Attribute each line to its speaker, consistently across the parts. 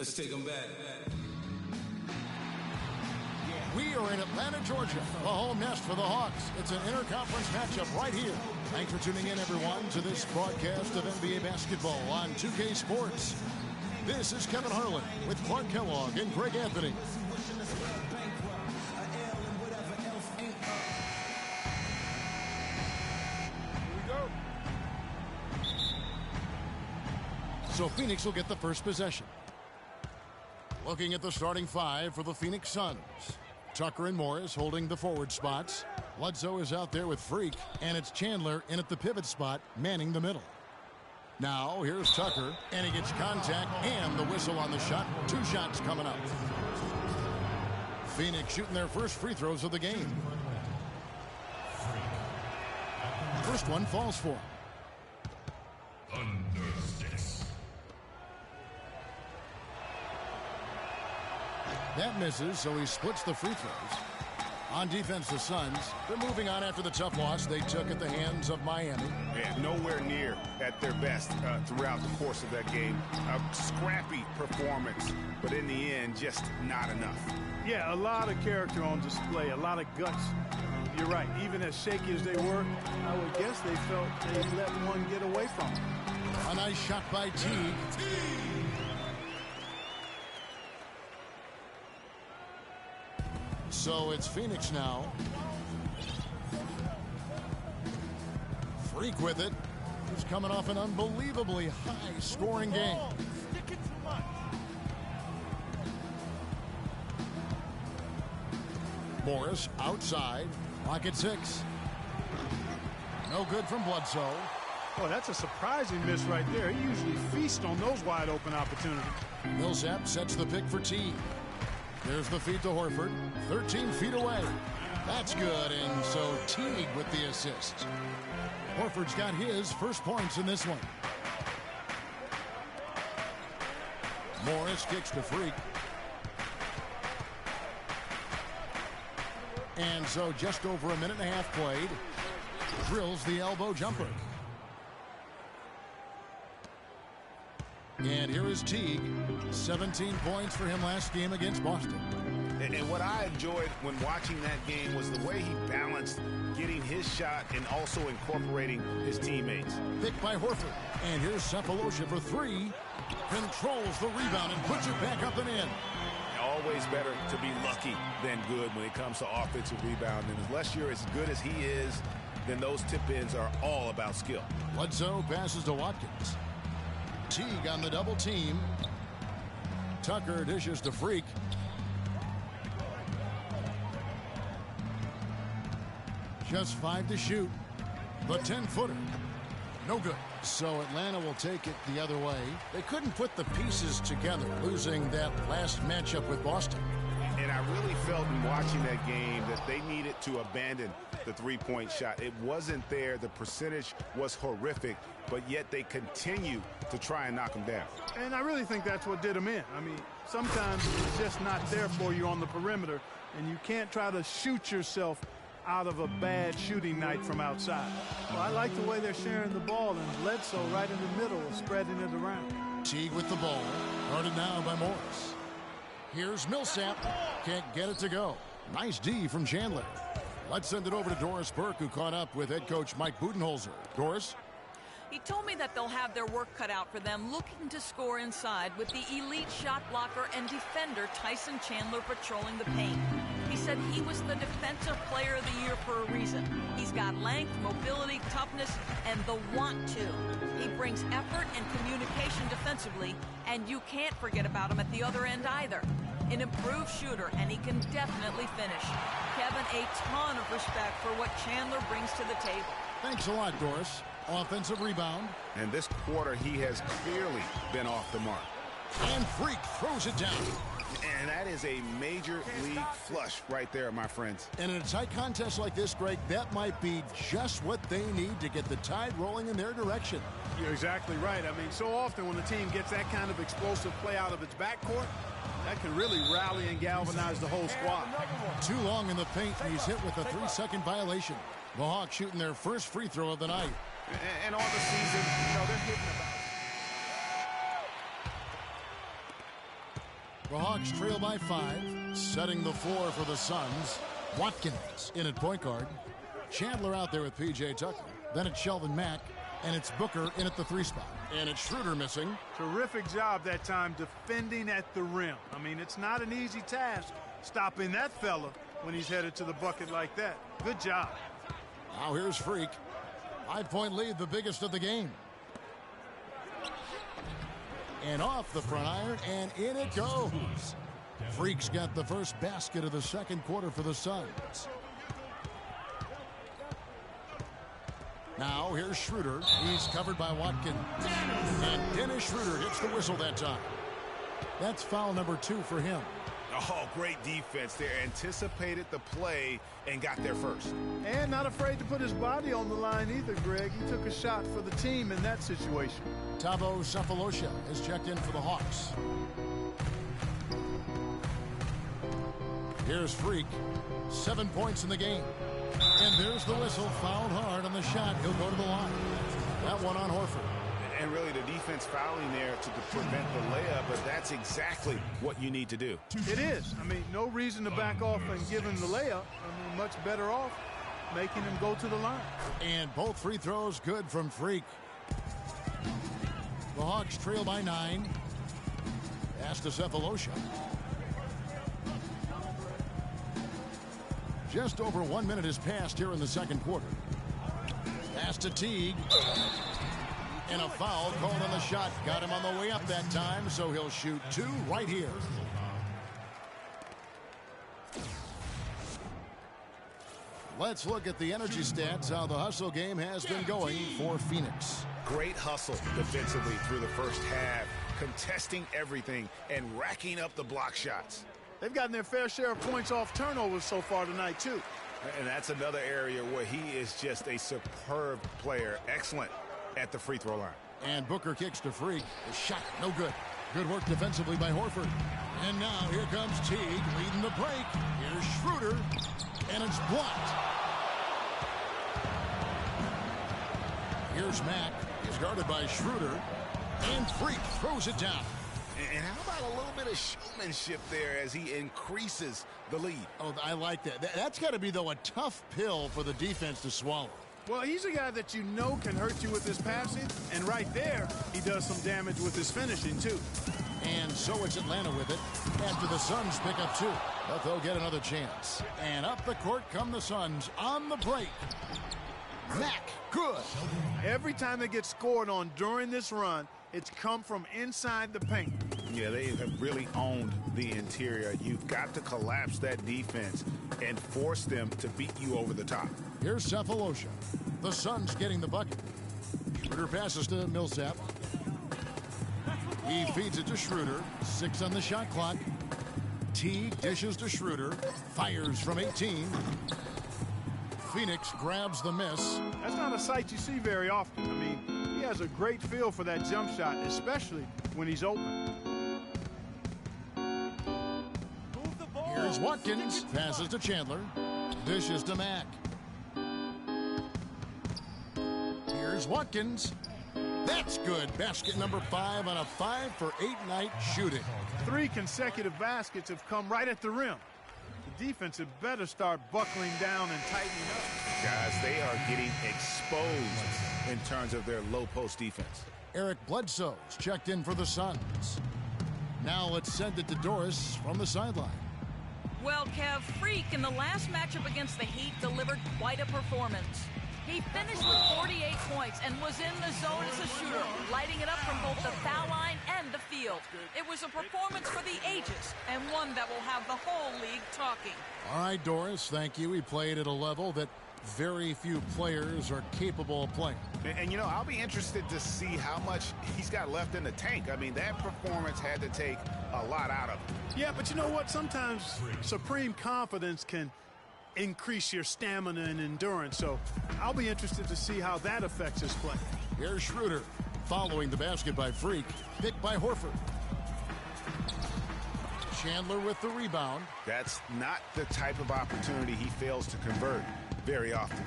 Speaker 1: Let's take them back.
Speaker 2: We are in Atlanta, Georgia, the home nest for the Hawks. It's an interconference matchup right here. Thanks for tuning in, everyone, to this broadcast of NBA basketball on 2K Sports. This is Kevin Harlan with Clark Kellogg and Greg Anthony. Here we go. So Phoenix will get the first possession. Looking at the starting five for the Phoenix Suns. Tucker and Morris holding the forward spots. Bledsoe is out there with Freak, and it's Chandler in at the pivot spot, manning the middle. Now, here's Tucker, and he gets contact and the whistle on the shot. 2 shots coming up. Phoenix shooting their first free throws of the game. First one falls for him. That misses, so he splits the free throws. On defense, the Suns, they're moving on after the tough loss they took at the hands of Miami.
Speaker 3: Yeah, nowhere near at their best throughout the course of that game. A scrappy performance, but in the end, just not enough.
Speaker 4: Yeah, a lot of character on display, a lot of guts. You're right, even as shaky as they were, I would guess they felt they let one get away from them.
Speaker 2: A nice shot by Teague. So it's Phoenix now. Freak with it. He's coming off an unbelievably high-scoring game. Morris outside. Clock at 6. No good from Bledsoe.
Speaker 4: Oh, that's a surprising miss right there. He usually feasts on those wide-open opportunities.
Speaker 2: Millsap sets the pick for Teague. There's the feed to Horford, 13 feet away. That's good, and so Teague with the assist. Horford's got his first points in this one. Morris kicks to Freak. And so just over a minute and a half played. Drills the elbow jumper. And here is Teague. 17 points for him last game against Boston.
Speaker 3: And what I enjoyed when watching that game was the way he balanced getting his shot and also incorporating his teammates.
Speaker 2: Picked by Horford. And here's Sefolosha for 3. Controls the rebound and puts it back up and in.
Speaker 3: Always better to be lucky than good when it comes to offensive rebound. And unless you're as good as he is, then those tip-ins are all about skill.
Speaker 2: Bledsoe passes to Watkins. Teague on the double team. Tucker dishes to Freak. Just 5 to shoot. The 10-footer. No good. So Atlanta will take it the other way. They couldn't put the pieces together, losing that last matchup with Boston.
Speaker 3: And I really felt in watching that game that they needed to abandon the three-point shot. It wasn't there. The percentage was horrific, but yet they continue to try and knock them down.
Speaker 4: And I really think that's what did them in. I mean, sometimes it's just not there for you on the perimeter, and you can't try to shoot yourself out of a bad shooting night from outside. Well, I like the way they're sharing the ball, and Bledsoe right in the middle, spreading it around.
Speaker 2: Teague with the ball. Guarded now by Morris. Here's Millsap. Can't get it to go. Nice D from Chandler. Let's send it over to Doris Burke, who caught up with head coach Mike Budenholzer. Doris?
Speaker 5: He told me that they'll have their work cut out for them looking to score inside with the elite shot blocker and defender Tyson Chandler patrolling the paint. He said he was the defensive player of the year for a reason. He's got length, mobility, toughness, and the want to. He brings effort and communication defensively, and you can't forget about him at the other end either. An improved shooter, and he can definitely finish. Kevin, a ton of respect for what Chandler brings to the table.
Speaker 2: Thanks a lot, Doris. Offensive rebound.
Speaker 3: And this quarter, he has clearly been off the mark.
Speaker 2: And Freak throws it down.
Speaker 3: And that is a major league flush right there, my friends.
Speaker 2: And in a tight contest like this, Greg, that might be just what they need to get the tide rolling in their direction.
Speaker 4: You're exactly right. I mean, so often when the team gets that kind of explosive play out of its backcourt, that can really rally and galvanize the whole squad.
Speaker 2: Too long in the paint, and he's hit with a 3-second violation. The Hawks shooting their first free throw of the night.
Speaker 3: And on the season, they're hitting
Speaker 2: The Hawks trail by 5, setting the floor for the Suns. Watkins in at point guard. Chandler out there with P.J. Tucker. Then it's Sheldon Mack, and it's Booker in at the 3 spot. And it's Schroeder missing.
Speaker 4: Terrific job that time defending at the rim. I mean, it's not an easy task stopping that fella when he's headed to the bucket like that. Good job.
Speaker 2: Now here's Freak. 5-point lead, the biggest of the game. And off the front iron, and in it goes. Freak's got the first basket of the second quarter for the Suns. Now here's Schroeder. He's covered by Watkins. And Dennis Schroeder hits the whistle that time. That's foul number 2 for him.
Speaker 3: Oh, great defense there. Anticipated the play and got there first.
Speaker 4: And not afraid to put his body on the line either, Greg. He took a shot for the team in that situation.
Speaker 2: Tavo Cephalosha is checked in for the Hawks. Here's Freak. 7 points in the game. And there's the whistle. Fouled hard on the shot. He'll go to the line. That one on Horford.
Speaker 3: And really the defense fouling there to prevent the layup, but that's exactly what you need to do.
Speaker 4: It is. I mean, no reason to back off and give him the layup. I mean, much better off making him go to the line.
Speaker 2: And both free throws good from Freak. The Hawks trail by 9. Pass to Cephalosha. Just over 1 minute has passed here in the second quarter. Pass to Teague. And a foul called on the shot. Got him on the way up that time, so he'll shoot 2 right here. Let's look at the energy stats, how the hustle game has been going for Phoenix.
Speaker 3: Great hustle defensively through the first half, contesting everything and racking up the block shots.
Speaker 4: They've gotten their fair share of points off turnovers so far tonight, too.
Speaker 3: And that's another area where he is just a superb player. Excellent at the free throw line.
Speaker 2: And Booker kicks to Freak. The shot, no good. Good work defensively by Horford. And now here comes Teague leading the break. Here's Schroeder, and it's blocked. Here's Mack. He's guarded by Schroeder, and Freak throws it down.
Speaker 3: And how about a little bit of showmanship there as he increases the lead?
Speaker 2: Oh, I like that. That's got to be, though, a tough pill for the defense to swallow.
Speaker 4: Well, he's a guy that you know can hurt you with his passing, and right there, he does some damage with his finishing, too.
Speaker 2: And so it's Atlanta with it after the Suns pick up 2. But they'll get another chance. And up the court come the Suns on the break. Mack, good.
Speaker 4: Every time they get scored on during this run, it's come from inside the paint.
Speaker 3: Yeah, they have really owned the interior. You've got to collapse that defense and force them to beat you over the top.
Speaker 2: Here's Cephalosha. The Suns getting the bucket. Schroeder passes to Millsap. He feeds it to Schroeder. 6 on the shot clock. Teague dishes to Schroeder. Fires from 18. Phoenix grabs the miss.
Speaker 4: That's not a sight you see very often. I mean, he has a great feel for that jump shot, especially when he's open.
Speaker 2: Here's Watkins. Passes to Chandler. Dishes to Mack. Here's Watkins. That's good. Basket number 5 on a 5-for-8 night shooting.
Speaker 4: 3 consecutive baskets have come right at the rim. The defense had better start buckling down and tightening up.
Speaker 3: Guys, they are getting exposed in terms of their low post defense.
Speaker 2: Eric Bledsoe's checked in for the Suns. Now let's send it to Doris from the sideline.
Speaker 5: Well, Kev, Freak in the last matchup against the Heat delivered quite a performance. He finished with 48 points and was in the zone as a shooter, lighting it up from both the foul line and the field. It was a performance for the ages, and one that will have the whole league talking.
Speaker 2: All right, Doris, thank you. He played at a level that very few players are capable of playing.
Speaker 3: And you know, I'll be interested to see how much he's got left in the tank. I mean, that performance had to take a lot out of him.
Speaker 4: Yeah, but you know what? Sometimes supreme confidence can increase your stamina and endurance. So I'll be interested to see how that affects his play.
Speaker 2: Here's Schroeder following the basket by Freak, picked by Horford. Chandler with the rebound.
Speaker 3: That's not the type of opportunity he fails to convert very often.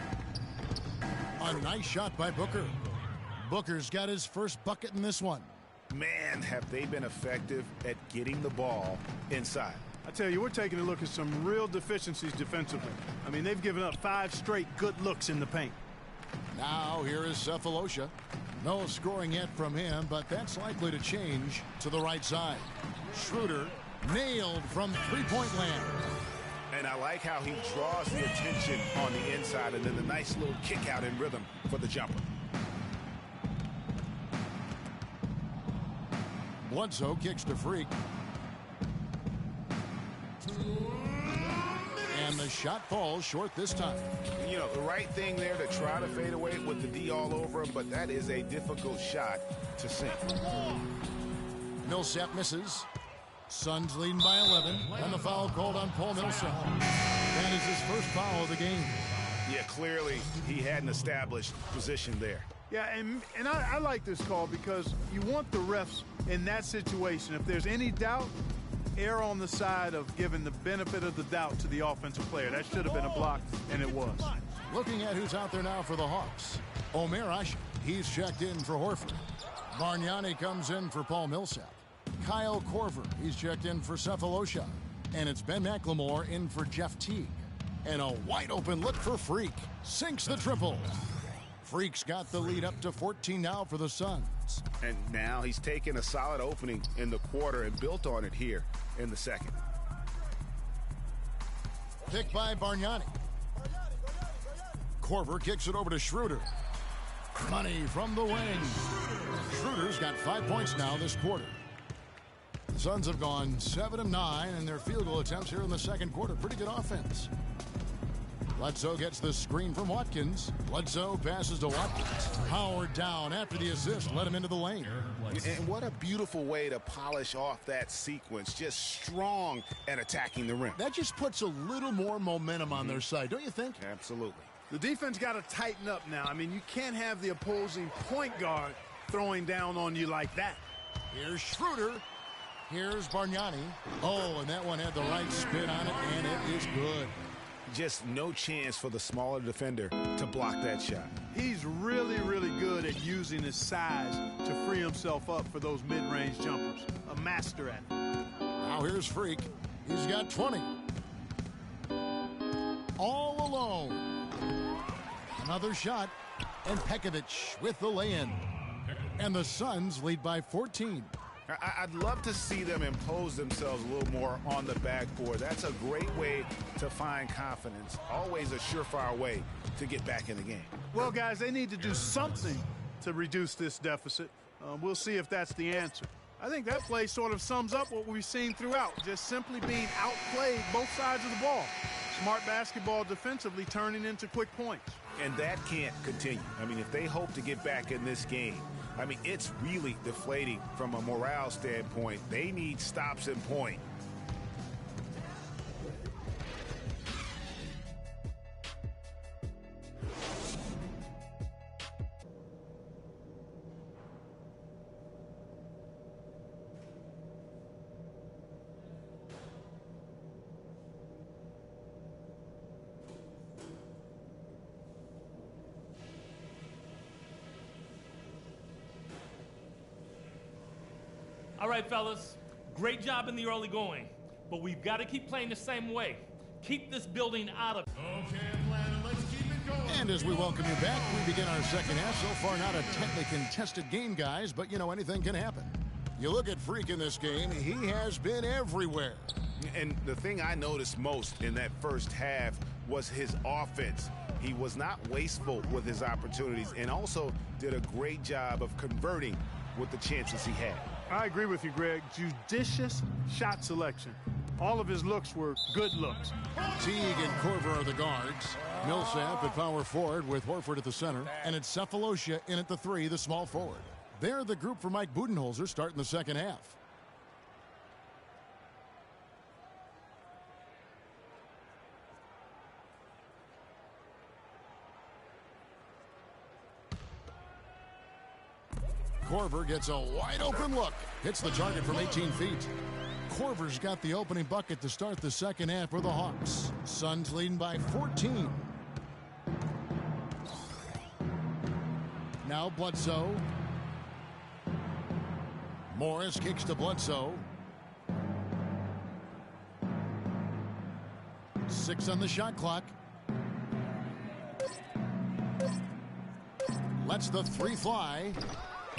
Speaker 2: A nice shot by Booker. Booker's got his first bucket in this one.
Speaker 3: Man, have they been effective at getting the ball inside.
Speaker 4: I tell you, we're taking a look at some real deficiencies defensively. I mean, they've given up 5 straight good looks in the paint.
Speaker 2: Now here is Cephalosha. No scoring yet from him, but that's likely to change to the right side. Schroeder nailed from three-point land.
Speaker 3: And I like how he draws the attention on the inside and then the nice little kick out in rhythm for the jumper.
Speaker 2: Bledsoe kicks to Freak. And the shot falls short this time.
Speaker 3: You know, the right thing there to try to fade away with the D all over him, but that is a difficult shot to sink.
Speaker 2: Millsap misses. Suns leading by 11, and the foul called on Paul Millsap. That is his first foul of the game.
Speaker 3: Yeah, clearly he had an established position there.
Speaker 4: Yeah, and I like this call because you want the refs in that situation. If there's any doubt, err on the side of giving the benefit of the doubt to the offensive player. That should have been a block, and it was.
Speaker 2: Looking at who's out there now for the Hawks. Omer Ashe, he's checked in for Horford. Bargnani comes in for Paul Millsap. Kyle Korver, he's checked in for Cephalosha. And it's Ben McLemore in for Jeff Teague. And a wide open look for Freak. Sinks the triple. Freak's got the lead up to 14 now for the Suns.
Speaker 3: And now he's taken a solid opening in the quarter and built on it here in the second.
Speaker 2: Picked by Bargnani. Korver kicks it over to Schroeder. Money from the wing. Schroeder's got 5 points now this quarter. The Suns have gone 7 of 9 in their field goal attempts here in the second quarter. Pretty good offense. Bledsoe gets the screen from Watkins. Bledsoe passes to Watkins. Howard down after the assist. Let him into the lane.
Speaker 3: And what a beautiful way to polish off that sequence. Just strong at attacking the rim.
Speaker 2: That just puts a little more momentum on their side, don't you think?
Speaker 3: Absolutely.
Speaker 4: The defense got to tighten up now. I mean, you can't have the opposing point guard throwing down on you like that.
Speaker 2: Here's Schroeder. Here's Bargnani. Oh, and that one had the right spin on it, and it is good.
Speaker 3: Just no chance for the smaller defender to block that shot.
Speaker 4: He's really, really good at using his size to free himself up for those mid-range jumpers. A master at it.
Speaker 2: Now here's Freak. He's got 20. All alone. Another shot, and Pekovic with the lay-in. And the Suns lead by 14.
Speaker 3: I'd love to see them impose themselves a little more on the backboard. That's a great way to find confidence. Always a surefire way to get back in the game.
Speaker 4: Well, guys, they need to do something to reduce this deficit. We'll see if that's the answer. I think that play sort of sums up what we've seen throughout, just simply being outplayed both sides of the ball. Smart basketball defensively turning into quick points.
Speaker 3: And that can't continue. I mean, if they hope to get back in this game, I mean, it's really deflating from a morale standpoint. They need stops and point.
Speaker 1: All right, fellas, great job in the early going, but we've got to keep playing the same way. Keep this building out of...
Speaker 2: Okay, Atlanta, let's keep it going. And as we welcome you back, we begin our second half. So far, not a tightly contested game, guys, but, you know, anything can happen. You look at Freak in this game, he has been everywhere.
Speaker 3: And the thing I noticed most in that first half was his offense. He was not wasteful with his opportunities and also did a great job of converting with the chances he had.
Speaker 4: I agree with you, Greg. Judicious shot selection. All of his looks were good looks.
Speaker 2: Teague and Korver are the guards. Millsap at power forward with Horford at the center. And it's Cephalosha in at the 3, the small forward. They're the group for Mike Budenholzer starting the second half. Korver gets a wide open look. Hits the target from 18 feet. Korver's got the opening bucket to start the second half for the Hawks. Suns leading by 14. Now Bledsoe. Morris kicks to Bledsoe. 6 on the shot clock. Lets the 3 fly.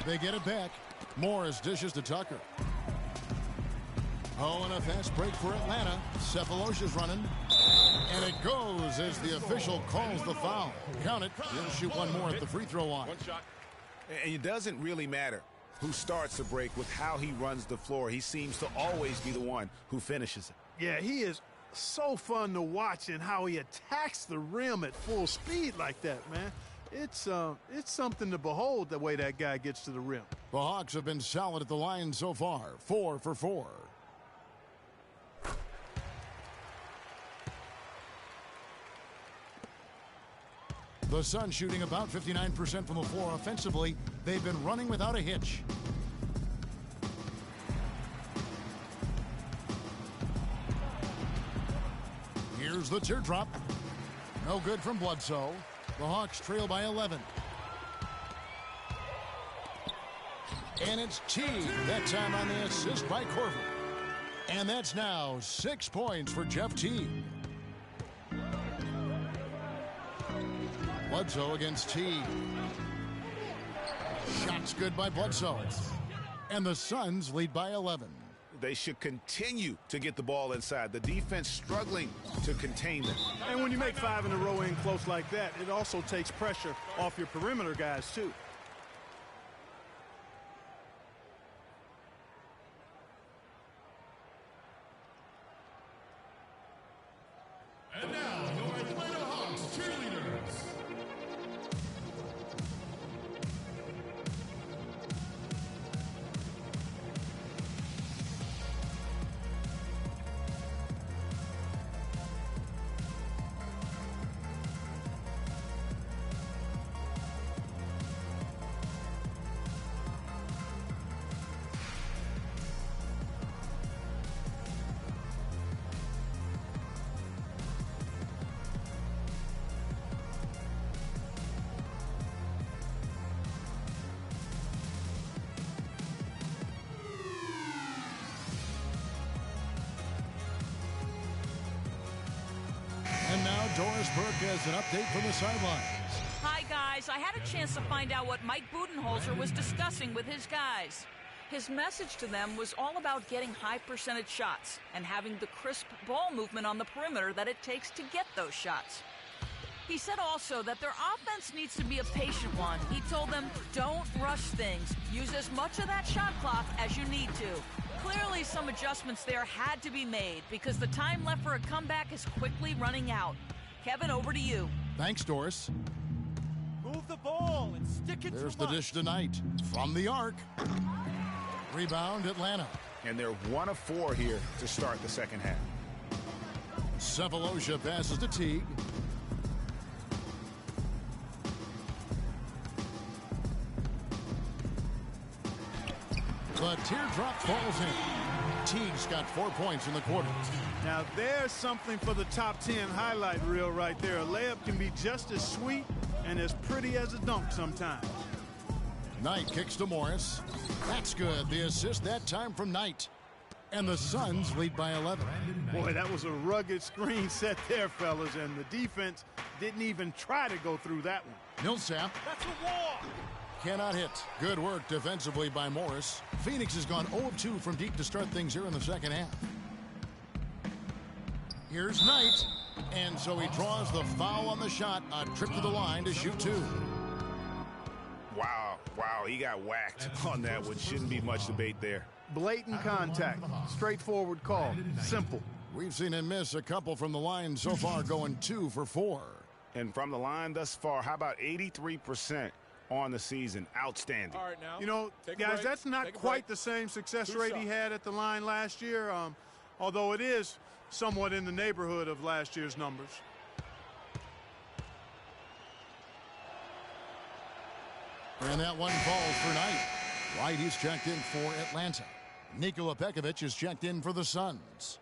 Speaker 2: They get it back. Morris dishes to Tucker. Oh, and a fast break for Atlanta. Cephalosha's running. And it goes as the official calls the foul. Count it. He'll shoot one more at the free throw line.
Speaker 3: One shot. And it doesn't really matter who starts the break with how he runs the floor. He seems to always be the one who finishes it.
Speaker 4: Yeah, he is so fun to watch in how he attacks the rim at full speed like that, man. It's something to behold the way that guy gets to the rim.
Speaker 2: The Hawks have been solid at the line so far. 4 for 4. The Suns shooting about 59% from the floor offensively. They've been running without a hitch. Here's the teardrop. No good from Bledsoe. The Hawks trail by 11. And it's Teague, that time on the assist by Corver. And that's now 6 points for Jeff Teague. Bledsoe against Teague. Shots good by Bledsoe. And the Suns lead by 11.
Speaker 3: They should continue to get the ball inside. The defense struggling to contain them.
Speaker 4: And when you make 5 in a row in close like that, it also takes pressure off your perimeter guys, too.
Speaker 2: And now, your Atlanta Hawks cheerleaders. And now Doris Burke has an update from the sidelines.
Speaker 5: Hi, guys. I had a chance to find out what Mike Budenholzer was discussing with his guys. His message to them was all about getting high percentage shots and having the crisp ball movement on the perimeter that it takes to get those shots. He said also that their offense needs to be a patient one. He told them, don't rush things. Use as much of that shot clock as you need to. Clearly, some adjustments there had to be made because the time left for a comeback is quickly running out. Kevin, over to you.
Speaker 2: Thanks, Doris.
Speaker 6: Move the ball and stick it
Speaker 2: There's
Speaker 6: to
Speaker 2: the
Speaker 6: Mike.
Speaker 2: dish tonight from the arc. Rebound, Atlanta.
Speaker 3: And they're 1 of 4 here to start the second half.
Speaker 2: Cephalosha passes to Teague. The teardrop falls in. Teague's got 4 points in the quarter.
Speaker 4: Now, there's something for the top 10 highlight reel right there. A layup can be just as sweet and as pretty as a dunk sometimes.
Speaker 2: Knight kicks to Morris. That's good. The assist that time from Knight. And the Suns lead by 11.
Speaker 4: Boy, that was a rugged screen set there, fellas, and the defense didn't even try to go through that one.
Speaker 2: Millsap
Speaker 6: That's a walk.
Speaker 2: cannot hit. Good work defensively by Morris. Phoenix has gone 0 of 2 from deep to start things here in the second half. Here's Knight. And so he draws the foul on the shot. A trip to the line to shoot 2.
Speaker 3: Wow, he got whacked on that one. Shouldn't be much debate there.
Speaker 4: Blatant contact. Straightforward call. Simple.
Speaker 2: We've seen him miss a couple from the line so far, going 2 for 4.
Speaker 3: And from the line thus far, how about 83% on the season? Outstanding.
Speaker 6: All right, now.
Speaker 4: You know,
Speaker 6: Take a
Speaker 4: guys,
Speaker 6: break.
Speaker 4: that's not
Speaker 6: Take a
Speaker 4: quite
Speaker 6: break.
Speaker 4: the same success
Speaker 6: 2
Speaker 4: rate he
Speaker 6: shots.
Speaker 4: had at the line last year, although it is somewhat in the neighborhood of last year's numbers.
Speaker 2: And that one falls for Knight. White, he's checked in for Atlanta. Nikola Pekovic is checked in for the Suns.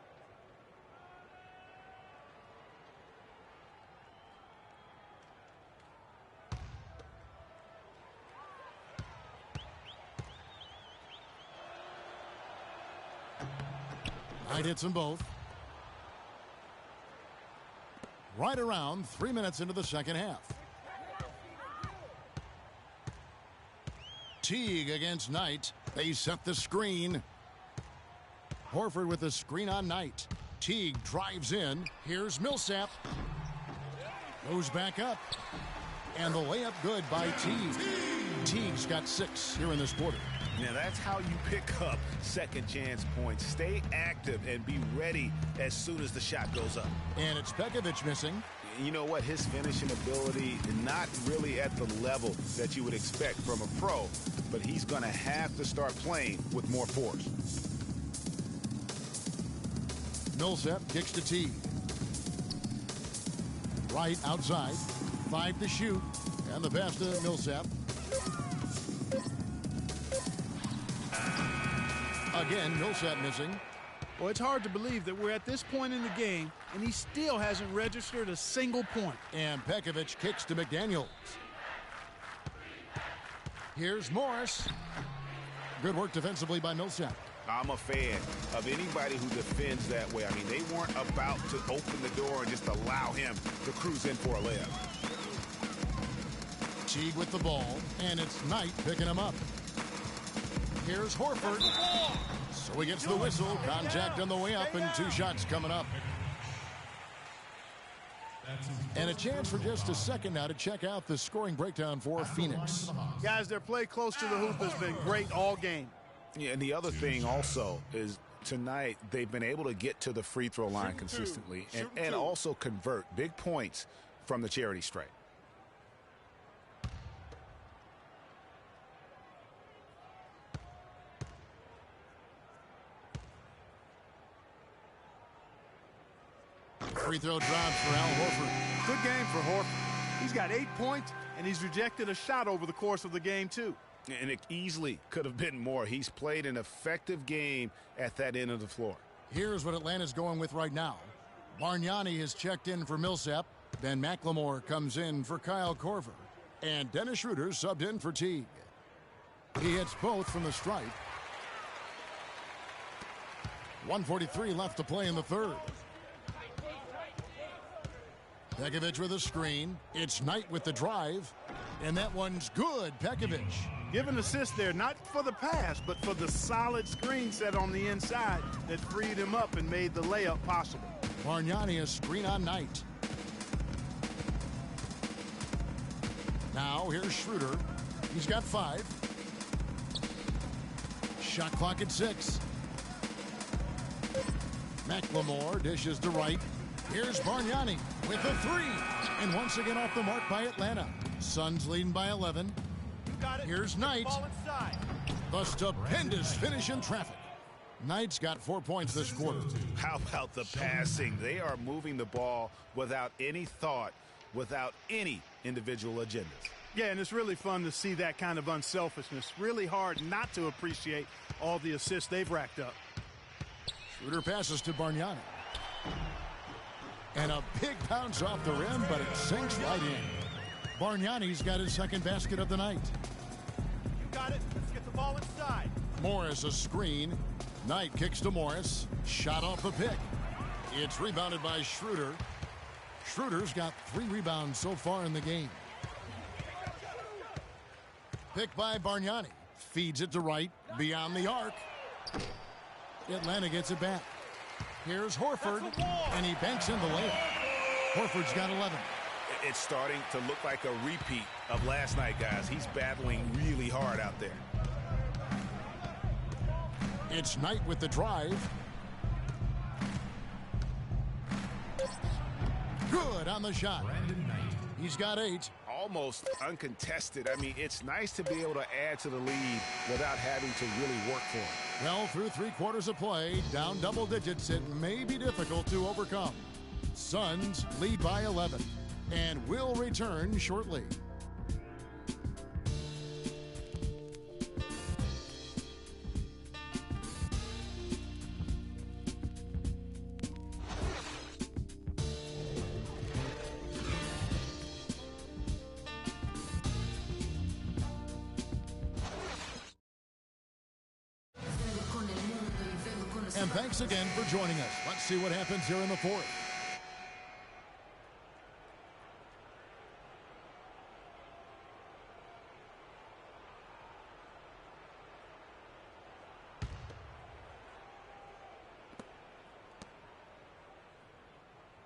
Speaker 2: Knight hits them both. Right around 3 minutes into the second half. Teague against Knight. They set the screen. Horford with the screen on Knight. Teague drives in. Here's Millsap. Goes back up. And the layup good by Teague. Teague's got 6 here in this quarter.
Speaker 3: Now that's how you pick up second chance points. Stay active and be ready as soon as the shot goes up.
Speaker 2: And it's Pekovic missing.
Speaker 3: You know what? His finishing ability, not really at the level that you would expect from a pro, but he's going to have to start playing with more force.
Speaker 2: Millsap kicks to Teague. Right outside. 5 to shoot. And the pass to Millsap. Again, Millsap missing.
Speaker 4: Well, it's hard to believe that we're at this point in the game, and he still hasn't registered a single point.
Speaker 2: And Pekovic kicks to McDaniels. Here's Morris. Good work defensively by Millsap.
Speaker 3: I'm a fan of anybody who defends that way. I mean, they weren't about to open the door and just allow him to cruise in for a layup.
Speaker 2: Teague with the ball, and it's Knight picking him up. Here's Horford. So he gets the whistle. Contact on the way up, and 2 shots coming up. And a chance for just a second now to check out the scoring breakdown for Phoenix.
Speaker 4: Guys, their play close to the hoop has been great all game.
Speaker 3: Yeah, and the other thing also is tonight they've been able to get to the free throw line consistently and also convert big points from the charity stripe.
Speaker 2: Free throw drops for Al Horford.
Speaker 4: Good game for Horford. He's got 8 points, and he's rejected a shot over the course of the game, too.
Speaker 3: And it easily could have been more. He's played an effective game at that end of the floor.
Speaker 2: Here's what Atlanta's going with right now. Bargnani has checked in for Millsap. Ben McLemore comes in for Kyle Korver. And Dennis Schroeder subbed in for Teague. He hits both from the stripe. 1:43 left to play in the third. Pekovic with a screen. It's Knight with the drive. And that one's good. Pekovic.
Speaker 4: Give an assist there, not for the pass, but for the solid screen set on the inside that freed him up and made the layup possible.
Speaker 2: Bargnani a screen on Knight. Now here's Schroeder. He's got 5. Shot clock at 6. McLemore dishes to right. Here's Bargnani with a 3. And once again off the mark by Atlanta. Suns leading by 11. Here's Knight. The stupendous finish in traffic. Knight's got 4 points this quarter.
Speaker 3: How about the passing? They are moving the ball without any thought, without any individual agendas.
Speaker 4: Yeah, and it's really fun to see that kind of unselfishness. Really hard not to appreciate all the assists they've racked up.
Speaker 2: Schroeder passes to Bargnani. And a big bounce off the rim, but it sinks right in. Bargnani's got his second basket of the night.
Speaker 6: You got it. Let's get the ball inside.
Speaker 2: Morris a screen. Knight kicks to Morris. Shot off the pick. It's rebounded by Schroeder. Schroeder's got 3 rebounds so far in the game. Picked by Bargnani. Feeds it to right. Beyond the arc. Atlanta gets it back. Here's Horford. And he banks in the layup. Horford's got 11.
Speaker 3: It's starting to look like a repeat of last night, guys. He's battling really hard out there.
Speaker 2: It's Knight with the drive. Good on the shot. He's got 8.
Speaker 3: Almost uncontested. I mean, it's nice to be able to add to the lead without having to really work for it.
Speaker 2: Well, through 3 quarters of play, down double digits, it may be difficult to overcome. Suns lead by 11 and will return shortly. And thanks again for joining us. Let's see what happens here in the fourth.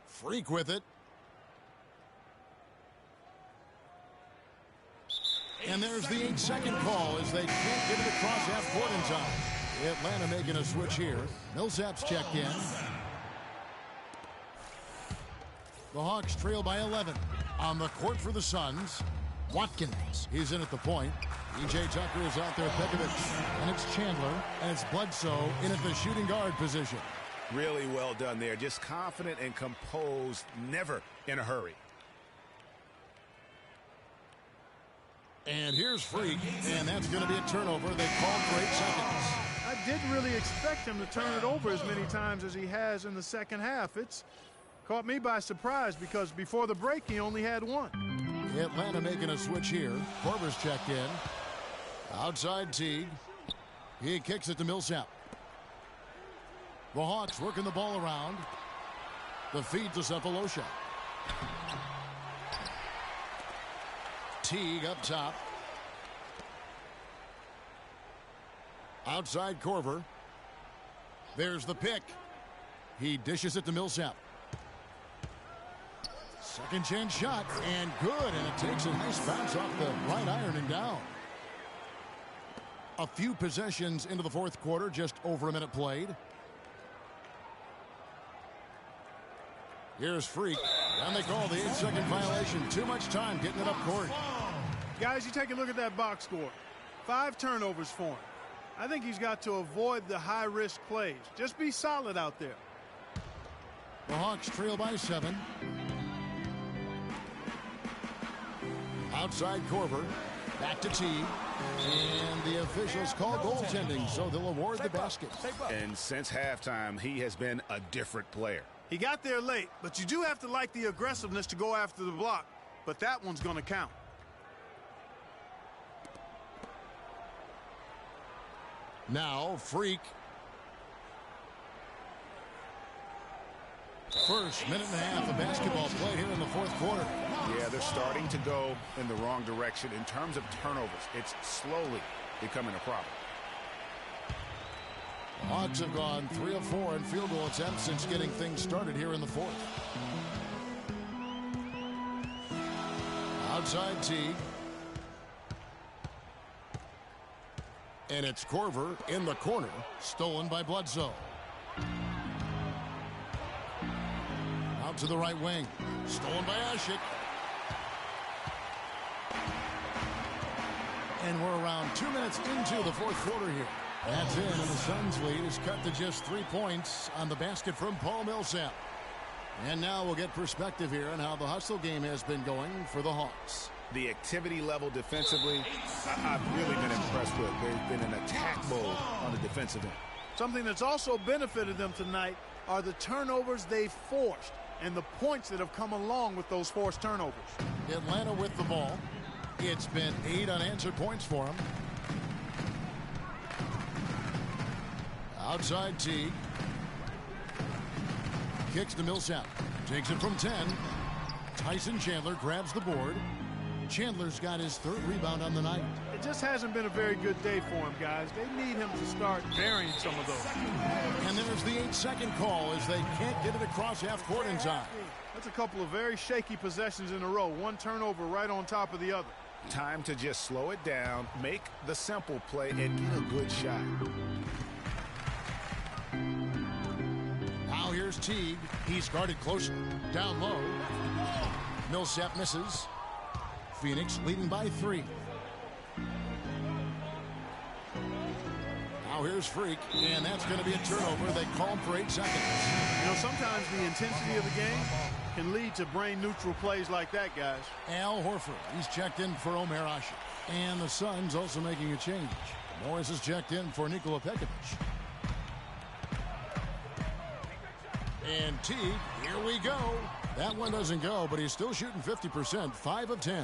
Speaker 2: Freak with it. And there's the 8-second call as they can't get it across half court in time. Atlanta making a switch here. Millsap's checked in. The Hawks trail by 11. On the court for the Suns, Watkins. He's in at the point. E.J. Tucker is out there, Pekovic. And it's Chandler, and it's Bledsoe in at the shooting guard position.
Speaker 3: Really well done there. Just confident and composed, never in a hurry.
Speaker 2: And here's Freak, and that's going to be a turnover. They called for 8 seconds.
Speaker 4: I didn't really expect him to turn it over as many times as he has in the second half. It's caught me by surprise because before the break he only had one.
Speaker 2: Atlanta making a switch here. Korver's checked in. Outside Teague. He kicks it to Millsap. The Hawks working the ball around. The feed to Cephalosha. Teague up top. Outside Korver. There's the pick. He dishes it to Millsap. Second chance shot, and good, and it takes a nice bounce off the right iron and down. A few possessions into the fourth quarter, just over a minute played. Here's Freak, and they call the 8-second violation. Too much time getting it up court.
Speaker 4: Guys, you take a look at that box score. 5 turnovers for him. I think he's got to avoid the high-risk plays. Just be solid out there.
Speaker 2: The Hawks trail by 7. Outside Korver. Back to Teague. And the officials call goaltending, so they'll award the basket.
Speaker 3: And since halftime, he has been a different player.
Speaker 4: He got there late, but you do have to like the aggressiveness to go after the block. But that one's going to count.
Speaker 2: Now, Freak. First minute and a half of basketball play here in the fourth quarter.
Speaker 3: Yeah, they're starting to go in the wrong direction in terms of turnovers. It's slowly becoming a problem.
Speaker 2: The Hawks have gone 3 of 4 in field goal attempts since getting things started here in the fourth. Outside Teague. And it's Korver in the corner, stolen by Bledsoe. Out to the right wing, stolen by Ashik. And we're around 2 minutes into the fourth quarter here. That's in, and the Suns' lead is cut to just 3 points on the basket from Paul Millsap. And now we'll get perspective here on how the hustle game has been going for the Hawks.
Speaker 3: The activity level defensively, I've really been impressed with. There's been an attack mode on the defensive end.
Speaker 4: Something that's also benefited them tonight are the turnovers they've forced and the points that have come along with those forced turnovers.
Speaker 2: Atlanta with the ball. It's been 8 unanswered points for them. Outside Teague. Kicks to Millsap. Takes it from 10. Tyson Chandler grabs the board. Chandler's got his 3rd rebound on the night.
Speaker 4: It just hasn't been a very good day for him, guys. They need him to start varying some of those.
Speaker 2: And there's the 8-second call as they can't get it across half court in time.
Speaker 4: That's a couple of very shaky possessions in a row. One turnover right on top of the other.
Speaker 3: Time to just slow it down, make the simple play, and get a good shot.
Speaker 2: Now here's Teague. He's guarded closely. Down low. Millsap misses. Phoenix leading by 3. Now here's Freak, and that's going to be a turnover. They call him for 8 seconds.
Speaker 4: You know, sometimes the intensity of the game can lead to brain-neutral plays like that, guys.
Speaker 2: Al Horford, he's checked in for Omer Ashik. And the Suns also making a change. Morris is checked in for Nikola Pekovic. And Teague, here we go. That one doesn't go, but he's still shooting 50%, 5 of 10.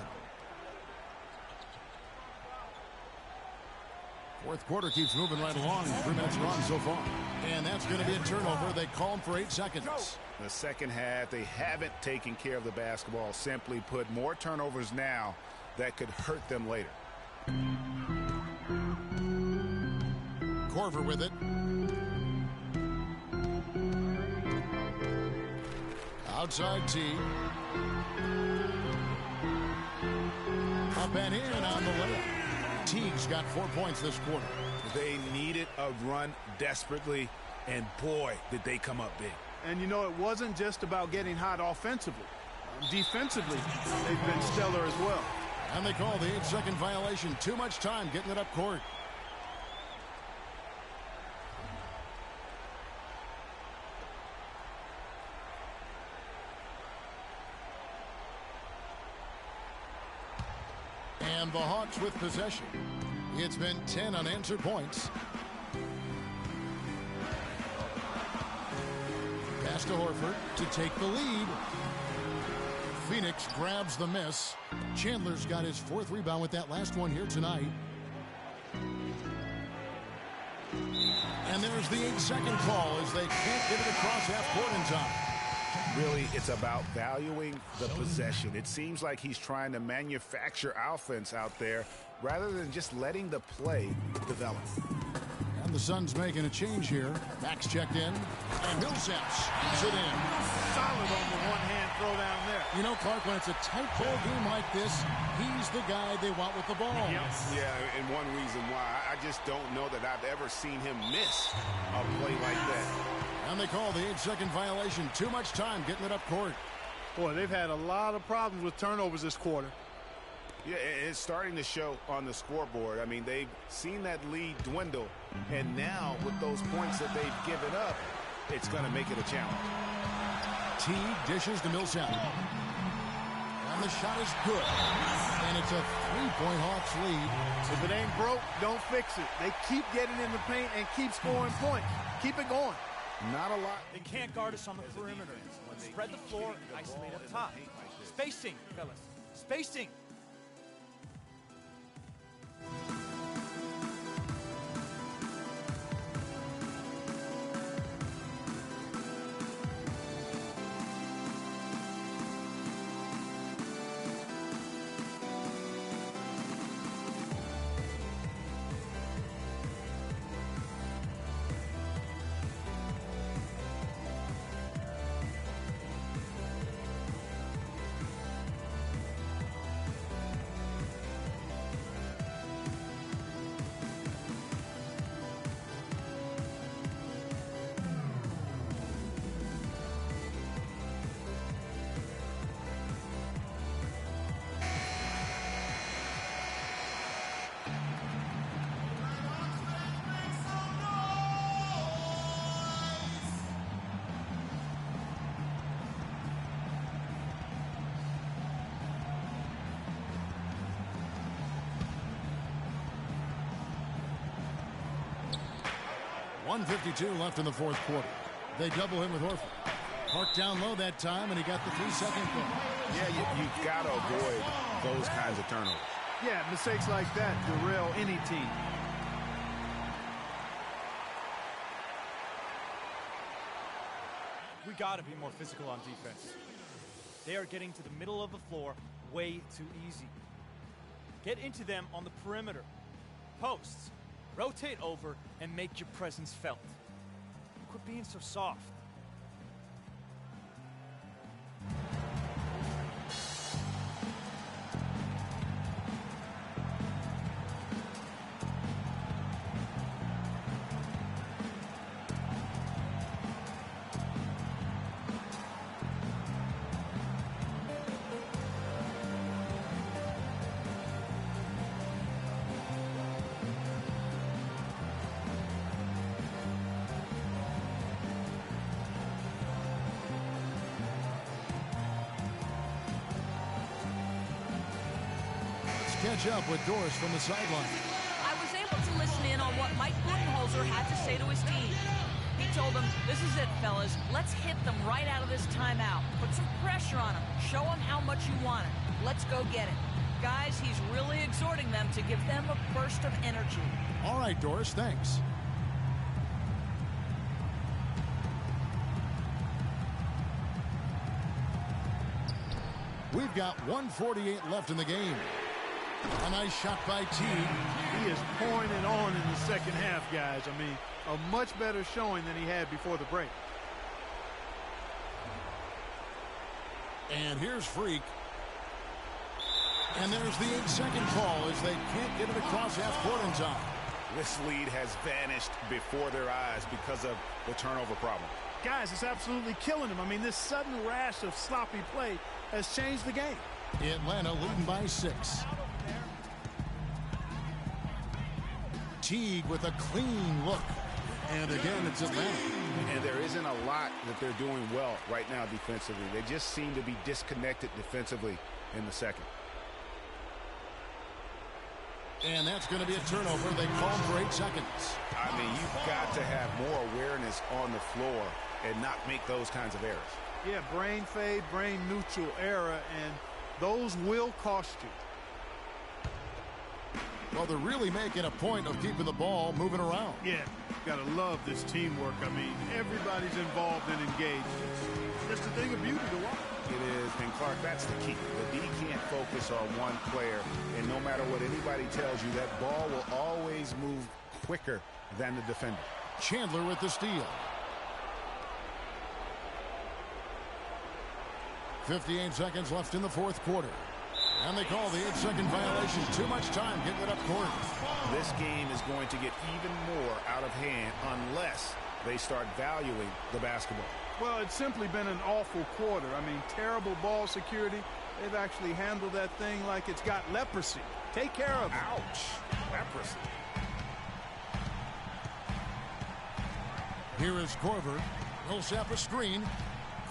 Speaker 2: Fourth quarter keeps moving right along. 3 minutes gone so far. And that's going to be a turnover. They call him for 8 seconds.
Speaker 3: The second half, they haven't taken care of the basketball. Simply put, more turnovers now that could hurt them later.
Speaker 2: Korver with it. Outside T. Up and in on the layup. Teague's got 4 points this quarter.
Speaker 3: They needed a run desperately, and boy, did they come up big.
Speaker 4: And you know, it wasn't just about getting hot offensively. Defensively, they've been stellar as well.
Speaker 2: And they call the 8-second violation. Too much time getting it up court. And the Hawks with possession. It's been 10 unanswered points. Pass to Horford to take the lead. Phoenix grabs the miss. Chandler's got his 4th rebound with that last one here tonight. And there's the 8-second call as they can't get it across half court in time.
Speaker 3: Really, it's about valuing the possession. It seems like he's trying to manufacture offense out there rather than just letting the play develop.
Speaker 2: And the Suns making a change here. Max checked in, and Millsap sneaks it in.
Speaker 4: Solid on the one-hand throw down there.
Speaker 2: You know, Clark, when it's a tight ball game like this, he's the guy they want with the ball.
Speaker 3: Yes. Yeah, and one reason why, I just don't know that I've ever seen him miss a play like that.
Speaker 2: And they call the 8-second violation. Too much time getting it up court.
Speaker 4: Boy, they've had a lot of problems with turnovers this quarter.
Speaker 3: Yeah, it's starting to show on the scoreboard. I mean, they've seen that lead dwindle, and now with those points that they've given up, it's going to make it a challenge.
Speaker 2: Teague dishes to Millsap. And the shot is good. And it's a 3-point Hawks lead.
Speaker 4: If it ain't broke, don't fix it. They keep getting in the paint and keep scoring points. Keep it going.
Speaker 3: Not a lot.
Speaker 6: They can't guard us on the perimeter. Spread the floor, isolate up top. Spacing, fellas. Spacing.
Speaker 2: .152 left in the 4th quarter. They double him with Horford. Parked down low that time, and he got the 3-second call.
Speaker 3: Yeah, you've got to avoid those kinds of turnovers.
Speaker 4: Yeah, mistakes like that derail any team.
Speaker 6: We got to be more physical on defense. They are getting to the middle of the floor way too easy. Get into them on the perimeter. Posts. Rotate over and make your presence felt. Quit being so soft.
Speaker 2: Catch up with Doris from the sideline.
Speaker 5: I was able to listen in on what Mike Budenholzer had to say to his team. He told them, this is it, fellas. Let's hit them right out of this timeout. Put some pressure on them. Show them how much you want it. Let's go get it. Guys, he's really exhorting them to give them a burst of energy.
Speaker 2: All right, Doris, thanks. We've got 1:48 left in the game. A nice shot by Teague.
Speaker 4: He is pouring it on in the second half, guys. I mean, a much better showing than he had before the break.
Speaker 2: And here's Freak. And there's the 8-second call as they can't get it across half court in time.
Speaker 3: This lead has vanished before their eyes because of the turnover problem.
Speaker 4: Guys, it's absolutely killing them. I mean, this sudden rash of sloppy play has changed the game.
Speaker 2: Atlanta leading by 6. Teague with a clean look. And again, it's Atlanta.
Speaker 3: And there isn't a lot that they're doing well right now defensively. They just seem to be disconnected defensively in the second.
Speaker 2: And that's going to be a turnover. They call for 8 seconds.
Speaker 3: I mean, you've got to have more awareness on the floor and not make those kinds of errors.
Speaker 4: Yeah, brain fade, brain neutral error, and those will cost you.
Speaker 2: Well, they're really making a point of keeping the ball moving around.
Speaker 4: Yeah, gotta love this teamwork. I mean, everybody's involved and engaged. It's just a thing of beauty to watch.
Speaker 3: It is, and Clark, that's the key. The D can't focus on one player, and no matter what anybody tells you, that ball will always move quicker than the defender.
Speaker 2: Chandler with the steal. 58 seconds left in the fourth quarter. And they call the 8-second violation. Too much time getting it up court.
Speaker 3: This game is going to get even more out of hand unless they start valuing the basketball.
Speaker 4: Well, it's simply been an awful quarter. I mean, terrible ball security. They've actually handled that thing like it's got leprosy. Take care of it.
Speaker 3: Ouch. Leprosy.
Speaker 2: Here is Korver. Millsap a screen.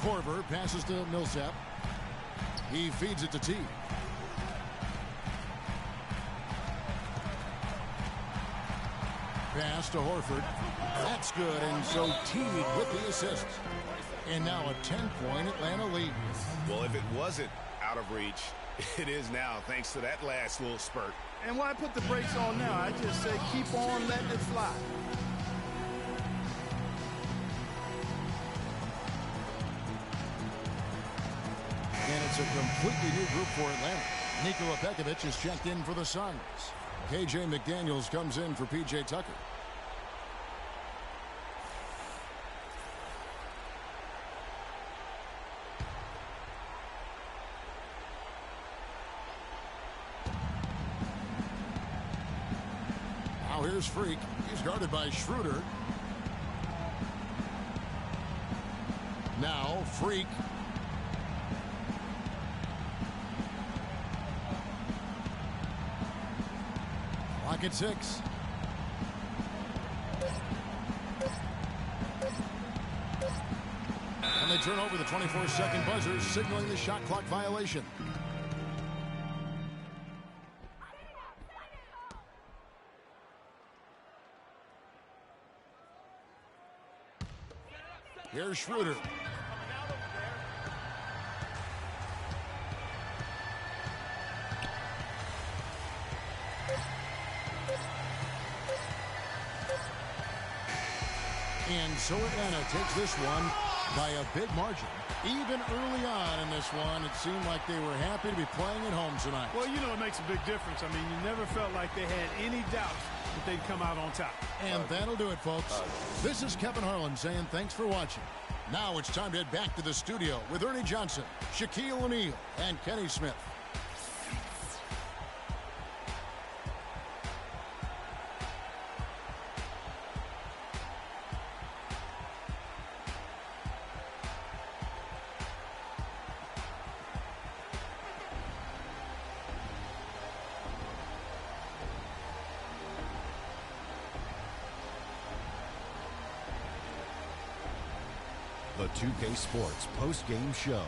Speaker 2: Korver passes to Millsap. He feeds it to Teague. Pass to Horford. That's good, and so Teague with the assist. And now a 10-point Atlanta lead.
Speaker 3: Well, if it wasn't out of reach, it is now, thanks to that last little spurt.
Speaker 4: And why put the brakes on now? I just say keep on letting it fly.
Speaker 2: And it's a completely new group for Atlanta. Nikola Pekovic is checked in for the Suns. KJ McDaniels comes in for P.J. Tucker. Now here's Freak. He's guarded by Schroeder. Now Freak. Clock at 6. And they turn over the 24-second buzzer, signaling the shot clock violation. Here's Schroeder. And so Atlanta takes this one by a big margin. Even early on in this one, it seemed like they were happy to be playing at home tonight.
Speaker 4: Well, you know, it makes a big difference. I mean, you never felt like they had any doubt that they'd come out on top.
Speaker 2: And that'll do it, folks. This is Kevin Harlan saying thanks for watching. Now it's time to head back to the studio with Ernie Johnson, Shaquille O'Neal, and Kenny Smith.
Speaker 7: The 2K Sports post-game show.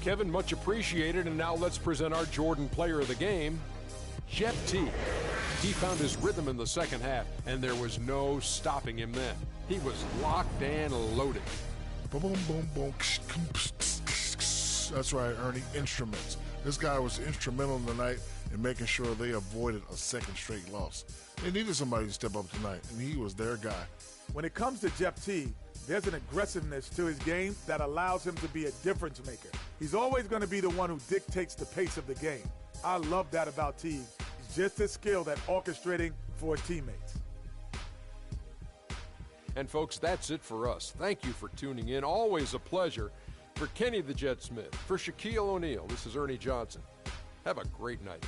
Speaker 8: Kevin, much appreciated, and now let's present our Jordan player of the game, Jeff Teague. He found his rhythm in the second half, and there was no stopping him then. He was locked and loaded.
Speaker 9: Boom, boom, boom, boom. That's right, Ernie. Instruments. This guy was instrumental tonight in making sure they avoided a second straight loss. They needed somebody to step up tonight, and he was their guy.
Speaker 10: When it comes to Jeff Teague, there's an aggressiveness to his game that allows him to be a difference maker. He's always going to be the one who dictates the pace of the game. I love that about Teague. He's just as skilled at orchestrating for his teammates.
Speaker 8: And folks, that's it for us. Thank you for tuning in. Always a pleasure. For Kenny the Jet Smith, for Shaquille O'Neal, this is Ernie Johnson. Have a great night.